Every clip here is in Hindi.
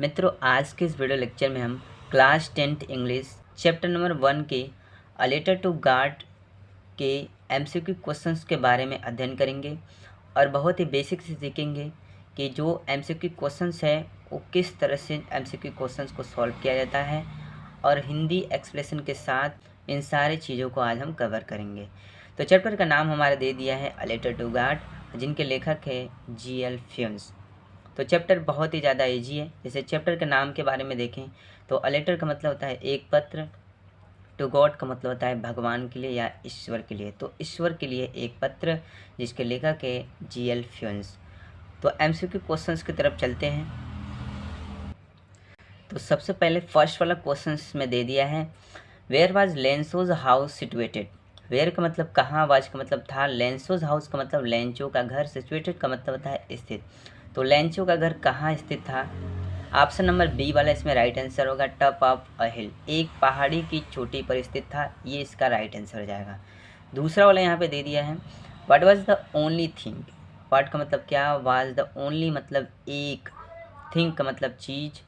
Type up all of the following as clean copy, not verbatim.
मित्रों, आज के इस वीडियो लेक्चर में हम class 10th English chapter number 1 के अ लेटर टू गॉड के एमसीक्यू क्वेश्चंस के बारे में अध्ययन करेंगे और बहुत ही बेसिक से सीखेंगे कि जो एमसीक्यू क्वेश्चंस है वो किस तरह से एमसीक्यू क्वेश्चंस को सॉल्व किया जाता है और हिंदी एक्सप्रेशन के साथ इन सारी चीज़ों को आज हम कवर करेंगे। तो चैप्टर का नाम हमारा दे दिया है अ लेटर टू गॉड, जिनके लेखक है जी.एल. फ्यून्स। तो चैप्टर बहुत ही ज़्यादा इजी है। जैसे चैप्टर के नाम के बारे में देखें तो अ लेटर का मतलब होता है एक पत्र, टू गॉड का मतलब होता है भगवान के लिए या ईश्वर के लिए। तो ईश्वर के लिए एक पत्र, जिसके लेखक है जी.एल. फ्यून्स। तो एमसीक्यू क्वेश्चंस की तरफ चलते हैं। तो सबसे पहले फर्स्ट वाला क्वेश्चंस में दे दिया है, where was Lencho's house situated. Where का मतलब कहाँ, वाज का मतलब था, लेंसोज हाउस का मतलब लेंचो का घर, सिचुएटेड का मतलब होता है स्थित। तो लेंचो का घर कहाँ स्थित था? ऑप्शन नंबर बी वाला इसमें राइट आंसर होगा, टॉप ऑफ अ हिल, एक पहाड़ी की चोटी पर स्थित था, ये इसका राइट आंसर हो जाएगा। दूसरा वाला यहाँ पे दे दिया है, what was the only thing. What का मतलब क्या, वाज द ओनली मतलब एक, थिंग का मतलब चीज़,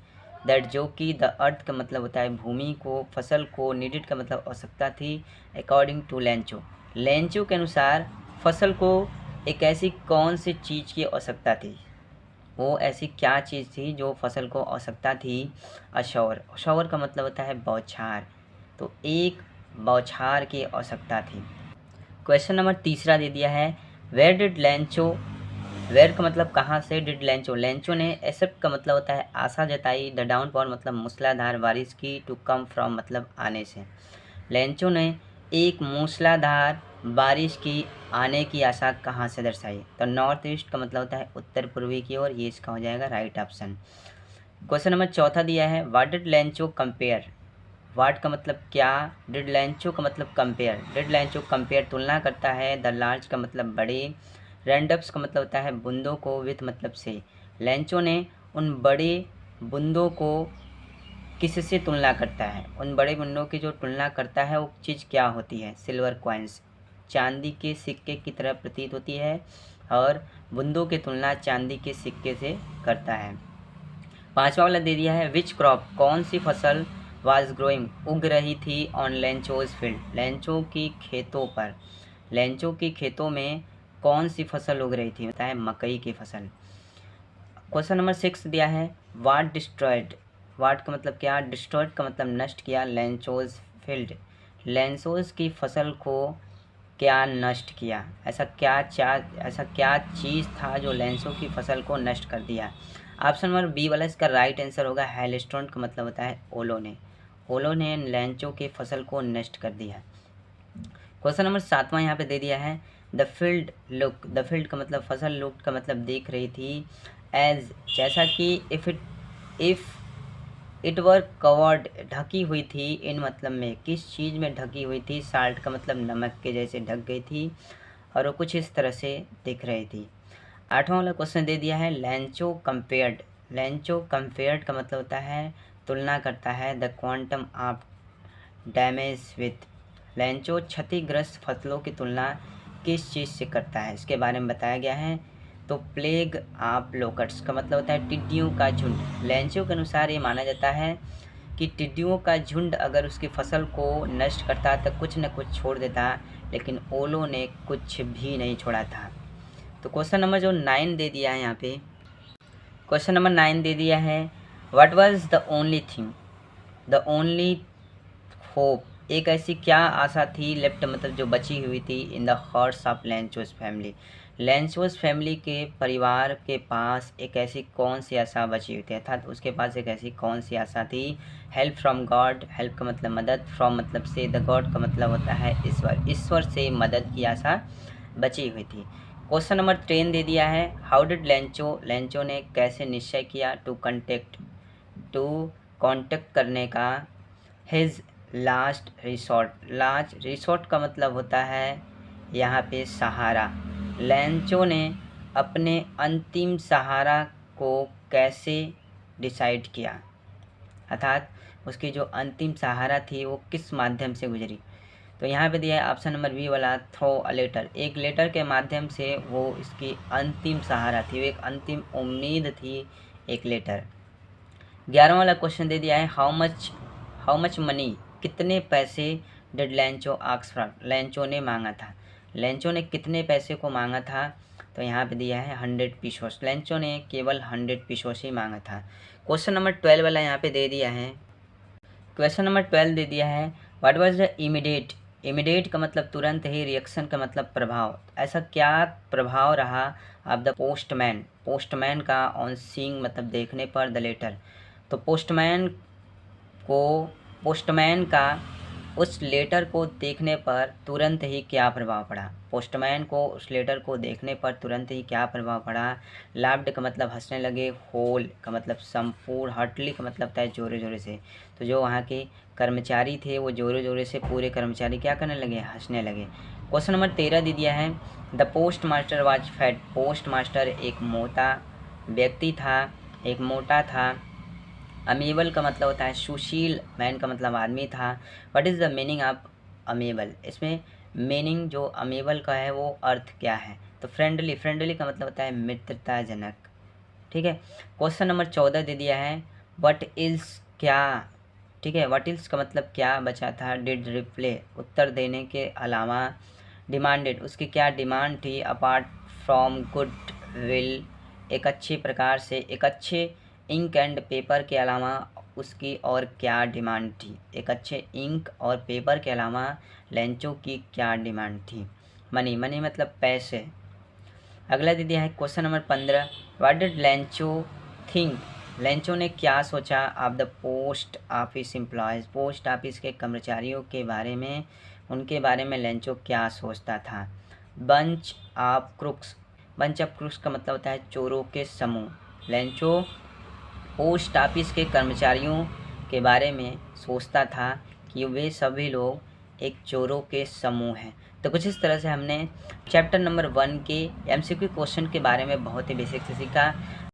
दैट जो कि, द अर्थ का मतलब होता है भूमि को, फसल को, नीडेड का मतलब आवश्यकता थी, अकॉर्डिंग टू लेंचो। लेंचो के अनुसार फसल को एक ऐसी कौन सी चीज़ की आवश्यकता थी, वो ऐसी क्या चीज़ थी जो फसल को आवश्यकता थी? अशौर, अशौर का मतलब होता है बौछार, तो एक बौछार की आवश्यकता थी। क्वेश्चन नंबर तीसरा दे दिया है, वेयर डिड लेंचो, वेयर का मतलब कहाँ से, डिड लेंचो, लेंचो ने एक्सेप्ट का मतलब होता है आशा जताई, द डाउनफॉल मतलब मूसलाधार बारिश की, टू कम फ्रॉम मतलब आने से। लेंचो ने एक मूसलाधार बारिश की आने की आशा कहाँ से दर्शाई? तो नॉर्थ ईस्ट का मतलब होता है उत्तर पूर्वी की ओर, ये इसका हो जाएगा राइट ऑप्शन। क्वेश्चन नंबर चौथा दिया है, what did Lencho compare. What का मतलब क्या, डिड लेंचो का मतलब कंपेयर, डिड लेंचो कंपेयर तुलना करता है, द लार्ज का मतलब बड़े, रेंडप्स का मतलब होता है बूंदों को, विथ मतलब से। लेंचो ने उन बड़े बूंदों को किससे तुलना करता है? उन बड़े बूंदों की जो तुलना करता है वो चीज़ क्या होती है? सिल्वर कॉइन्स, चांदी के सिक्के की तरह प्रतीत होती है, और बूंदों की तुलना चांदी के सिक्के से करता है। पांचवा वाला दे दिया है, विच क्रॉप, कौन सी फसल, वाज ग्रोइंग उग रही थी, ऑन लेंचोज फील्ड, लेंचो की खेतों पर, लेंचो की खेतों में कौन सी फसल उग रही थी? बताए मकई की फसल। क्वेश्चन नंबर 6 दिया है, वाट डिस्ट्रॉयड, वाट का मतलब क्या, डिस्ट्रॉयड का मतलब नष्ट किया, लेंचोज फील्ड, लेंचोज की फसल को क्या नष्ट किया? ऐसा क्या चीज़ था जो लेंसो की फसल को नष्ट कर दिया? ऑप्शन नंबर बी वाला इसका राइट आंसर होगा, हेलस्टोन का मतलब होता है ओलो ने, ओलो ने लेंचो की फसल को नष्ट कर दिया। क्वेश्चन नंबर 7वां यहाँ पे दे दिया है, the field look, the field का मतलब फसल, लुक का मतलब देख रही थी, एज जैसा कि, इफ़ इट वर कवर्ड ढकी हुई थी, इन मतलब में किस चीज़ में ढकी हुई थी, साल्ट का मतलब नमक के जैसे ढक गई थी, और वो कुछ इस तरह से दिख रही थी। 8वां वाला क्वेश्चन दे दिया है, लेंचो कंपेयर्ड, लेंचो कंपेयर्ड का मतलब होता है तुलना करता है, the quantum of damage with, Lencho क्षतिग्रस्त फसलों की तुलना किस चीज़ से करता है, इसके बारे में बताया गया है। तो प्लेग ऑफ लोकट्स का मतलब होता है टिड्डियों का झुंड। लेंचो के अनुसार ये माना जाता है कि टिड्डियों का झुंड अगर उसकी फसल को नष्ट करता तो कुछ न कुछ छोड़ देता, लेकिन ओलो ने कुछ भी नहीं छोड़ा था। तो क्वेश्चन नंबर जो 9 दे दिया है यहाँ पे, क्वेश्चन नंबर 9 दे दिया है, what was the only thing, the only hope, एक ऐसी क्या आशा थी, लेफ्ट मतलब जो बची हुई थी, in the hearts of Lencho's family, Lencho's family के परिवार के पास एक ऐसी कौन सी आशा बची हुई थी, अर्थात उसके पास एक ऐसी कौन सी आशा थी? हेल्प फ्रॉम गॉड, हेल्प का मतलब मदद, फ्रॉम मतलब से, द गॉड का मतलब होता है ईश्वर, ईश्वर से मदद की आशा बची हुई थी। क्वेश्चन नंबर 10 दे दिया है, हाउ डिड लेंचो, लेंचो ने कैसे निश्चय किया, टू कॉन्टेक्ट करने का, his last resort, last resort का मतलब होता है यहाँ पे सहारा, लेंचो ने अपने अंतिम सहारा को कैसे डिसाइड किया, अर्थात उसकी जो अंतिम सहारा थी वो किस माध्यम से गुजरी? तो यहाँ पे दिया है ऑप्शन नंबर बी वाला, थ्रो अ लेटर, एक लेटर के माध्यम से वो इसकी अंतिम सहारा थी, वो एक अंतिम उम्मीद थी, एक लेटर। 11वां वाला क्वेश्चन दे दिया है हाउ मच मनी, कितने पैसे did Lencho ask for, Lencho ने मांगा था। लेंचो ने कितने पैसे को मांगा था, तो यहाँ पे दिया है 100 पीसोस। लेंचो ने केवल 100 पीसोस ही मांगा था। क्वेश्चन नंबर 12 वाला यहाँ पे दे दिया है। क्वेश्चन नंबर 12 दे दिया है what was the immediate, immediate का मतलब तुरंत ही, रिएक्शन का मतलब प्रभाव, ऐसा क्या प्रभाव रहा ऑफ द पोस्टमैन, पोस्टमैन का ऑन सीइंग मतलब देखने पर द लेटर। तो पोस्टमैन का उस लेटर को देखने पर तुरंत ही क्या प्रभाव पड़ा, पोस्टमैन को उस लेटर को देखने पर तुरंत ही क्या प्रभाव पड़ा। लाफ्ड का मतलब हंसने लगे, होल का मतलब संपूर्ण, हार्टली का मतलब था जोरे जोरे से। तो जो वहाँ के कर्मचारी थे वो जोरे जोरे से, पूरे कर्मचारी क्या करने लगे, हंसने लगे। क्वेश्चन नंबर 13 दे दिया है the post master was fat, post master एक मोटा व्यक्ति था, एक मोटा था। अमीबल का मतलब होता है सुशील, मैन का मतलब आदमी था। What is the meaning of amiable, इसमें मीनिंग जो अमीबल का है वो अर्थ क्या है, तो फ्रेंडली, फ्रेंडली का मतलब होता है मित्रताजनक। ठीक है। क्वेश्चन नंबर 14 दे दिया है व्हाट इल्स, क्या, ठीक है, व्हाट इल्स का मतलब क्या बचा था। डिड रिप्ले, उत्तर देने के अलावा। डिमांडेड, उसकी क्या डिमांड थी। अपार्ट फ्रॉम गुड विल, एक अच्छे प्रकार से, एक अच्छे इंक एंड पेपर के अलावा उसकी और क्या डिमांड थी, एक अच्छे इंक और पेपर के अलावा लेंचो की क्या डिमांड थी। मनी, मनी मतलब पैसे। अगला दे दिया है question number 15 what did Lencho think, Lencho ने क्या सोचा of the post office employees, post office के कर्मचारियों के बारे में, उनके बारे में लेंचो क्या सोचता था। Bunch of crooks, bunch of crooks का मतलब होता है चोरों के समूह। लेंचो पोस्ट ऑफिस के कर्मचारियों के बारे में सोचता था कि वे सभी लोग एक चोरों के समूह हैं। तो कुछ इस तरह से हमने चैप्टर नंबर 1 के एमसीक्यू क्वेश्चन के बारे में बहुत ही बेसिक से सीखा।